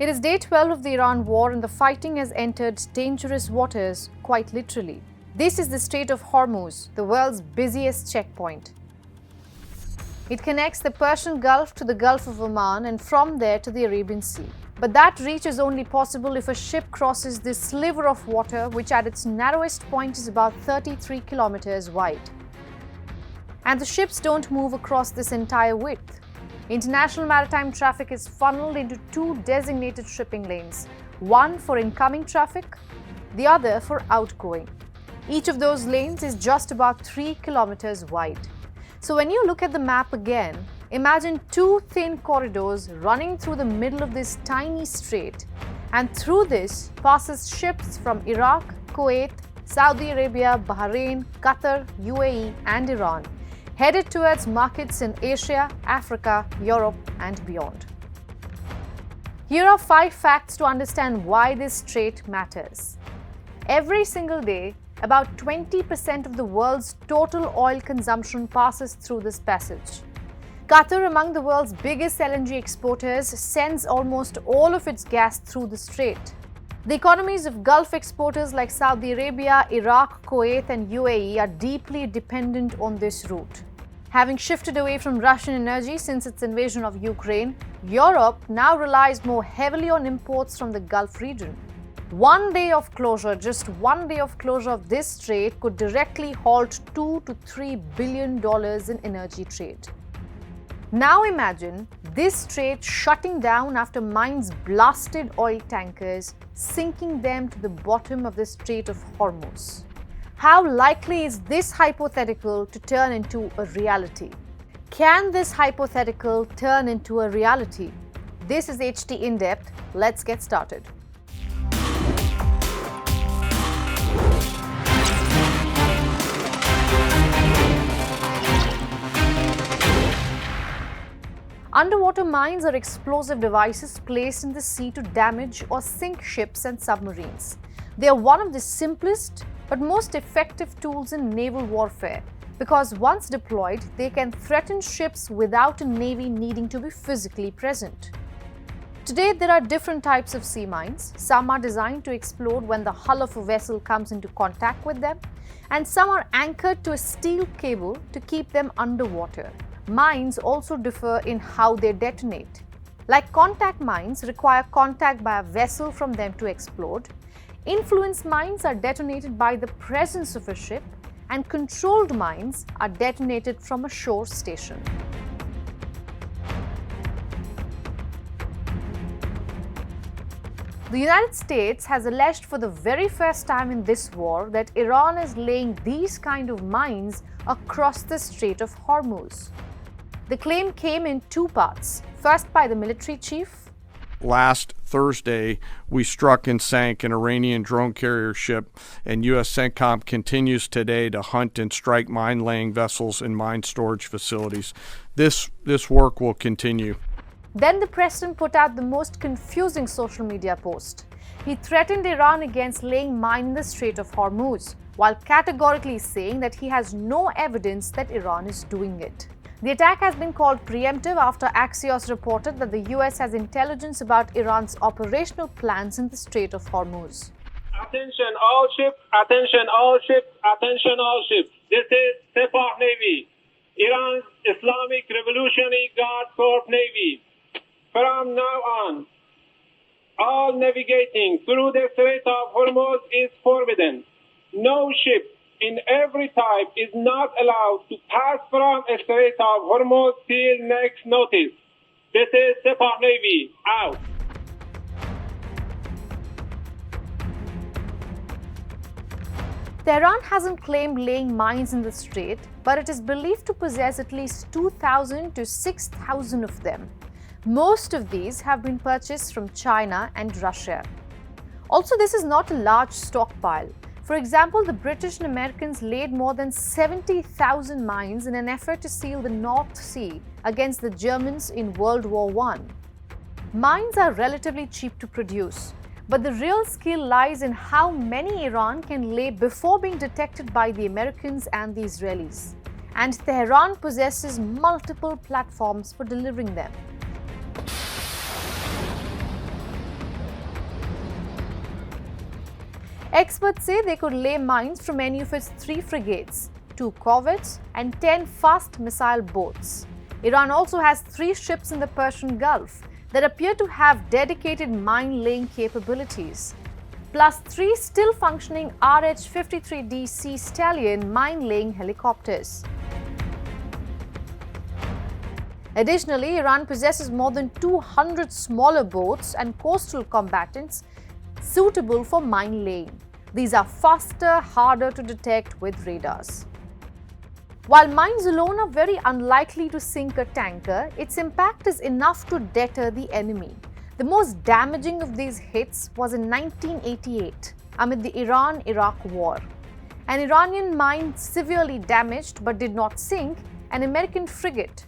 It is day 12 of the Iran war and the fighting has entered dangerous waters, quite literally. This is the Strait of Hormuz, the world's busiest checkpoint. It connects the Persian Gulf to the Gulf of Oman and from there to the Arabian Sea. But that reach is only possible if a ship crosses this sliver of water, which at its narrowest point is about 33 kilometers wide. And the ships don't move across this entire width. International maritime traffic is funneled into two designated shipping lanes, one for incoming traffic, the other for outgoing. Each of those lanes is just about 3 kilometers wide. So when you look at the map again, imagine two thin corridors running through the middle of this tiny strait, and through this passes ships from Iraq, Kuwait, Saudi Arabia, Bahrain, Qatar, UAE and Iran, headed towards markets in Asia, Africa, Europe and beyond. Here are 5 facts to understand why this strait matters. Every single day, about 20% of the world's total oil consumption passes through this passage. Qatar, among the world's biggest LNG exporters, sends almost all of its gas through the strait. The economies of Gulf exporters like Saudi Arabia, Iraq, Kuwait and UAE are deeply dependent on this route. Having shifted away from Russian energy since its invasion of Ukraine, Europe now relies more heavily on imports from the Gulf region. One day of closure, just one day of closure of this strait could directly halt $2 to $3 billion in energy trade. Now imagine this strait shutting down after mines blasted oil tankers, sinking them to the bottom of the Strait of Hormuz. How likely is this hypothetical to turn into a reality? Can this hypothetical turn into a reality? This is HT In Depth. Let's get started. Underwater mines are explosive devices placed in the sea to damage or sink ships and submarines. They are one of the simplest but most effective tools in naval warfare because once deployed, they can threaten ships without a navy needing to be physically present. Today, there are different types of sea mines. Some are designed to explode when the hull of a vessel comes into contact with them, and some are anchored to a steel cable to keep them underwater. Mines also differ in how they detonate. Like contact mines require contact by a vessel from them to explode, influence mines are detonated by the presence of a ship, and controlled mines are detonated from a shore station. The United States has alleged for the very first time in this war that Iran is laying these kind of mines across the Strait of Hormuz. The claim came in 2 parts, first by the military chief. Last Thursday, we struck and sank an Iranian drone carrier ship, and U.S. CENTCOM continues today to hunt and strike mine-laying vessels and mine storage facilities. This work will continue. Then the president put out the most confusing social media post. He threatened Iran against laying mine in the Strait of Hormuz, while categorically saying that he has no evidence that Iran is doing it. The attack has been called preemptive after Axios reported that the US has intelligence about Iran's operational plans in the Strait of Hormuz. Attention all ships, attention all ships, attention all ships. This is Sepah Navy, Iran's Islamic Revolutionary Guard Corps Navy. From now on, all navigating through the Strait of Hormuz is forbidden. No ship in every type is not allowed to pass from the Strait of Hormuz till next notice. This is Sepah Navy, out. Tehran hasn't claimed laying mines in the strait, but it is believed to possess at least 2,000 to 6,000 of them. Most of these have been purchased from China and Russia. Also, this is not a large stockpile. For example, the British and Americans laid more than 70,000 mines in an effort to seal the North Sea against the Germans in World War I. Mines are relatively cheap to produce, but the real skill lies in how many Iran can lay before being detected by the Americans and the Israelis. And Tehran possesses multiple platforms for delivering them. Experts say they could lay mines from any of its 3 frigates, 2 corvettes, and 10 fast missile boats. Iran also has 3 ships in the Persian Gulf that appear to have dedicated mine-laying capabilities, plus 3 still functioning RH-53D Sea Stallion mine-laying helicopters. Additionally, Iran possesses more than 200 smaller boats and coastal combatants suitable for mine laying. These are faster, harder to detect with radars. While mines alone are very unlikely to sink a tanker, its impact is enough to deter the enemy. The most damaging of these hits was in 1988 amid the Iran-Iraq War. An Iranian mine severely damaged but did not sink an American frigate,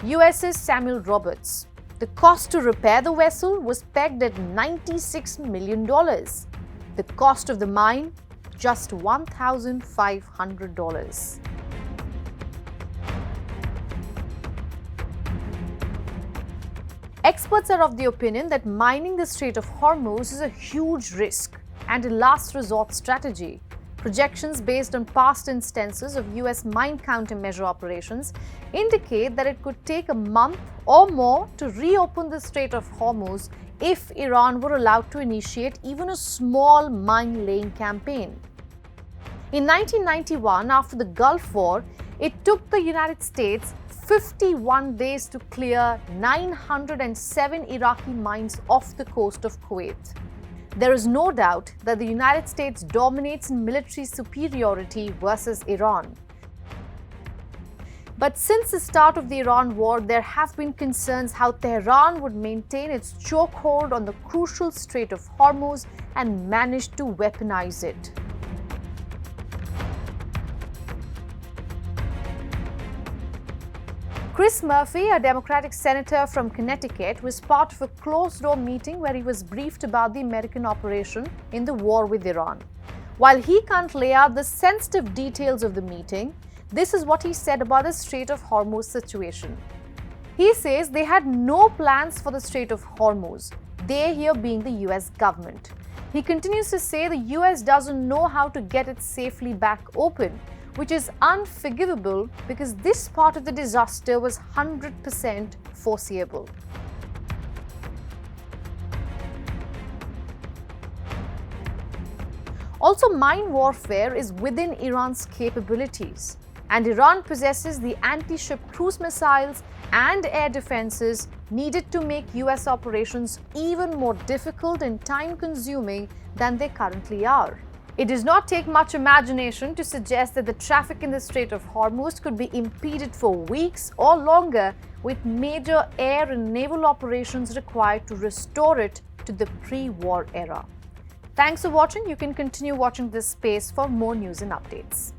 USS Samuel Roberts. The cost to repair the vessel was pegged at $96 million. The cost of the mine, just $1,500. Experts are of the opinion that mining the Strait of Hormuz is a huge risk and a last resort strategy. Projections based on past instances of US mine countermeasure operations indicate that it could take a month or more to reopen the Strait of Hormuz if Iran were allowed to initiate even a small mine-laying campaign. In 1991, after the Gulf War, it took the United States 51 days to clear 907 Iraqi mines off the coast of Kuwait. There is no doubt that the United States dominates in military superiority versus Iran. But since the start of the Iran war, there have been concerns how Tehran would maintain its chokehold on the crucial Strait of Hormuz and manage to weaponize it. Chris Murphy, a Democratic senator from Connecticut, was part of a closed-door meeting where he was briefed about the American operation in the war with Iran. While he can't lay out the sensitive details of the meeting, this is what he said about the Strait of Hormuz situation. He says they had no plans for the Strait of Hormuz, they here being the US government. He continues to say the US doesn't know how to get it safely back open, which is unforgivable because this part of the disaster was 100% foreseeable. Also, mine warfare is within Iran's capabilities, and Iran possesses the anti-ship cruise missiles and air defenses needed to make US operations even more difficult and time-consuming than they currently are. It does not take much imagination to suggest that the traffic in the Strait of Hormuz could be impeded for weeks or longer, with major air and naval operations required to restore it to the pre-war era. Thanks for watching. You can continue watching this space for more news and updates.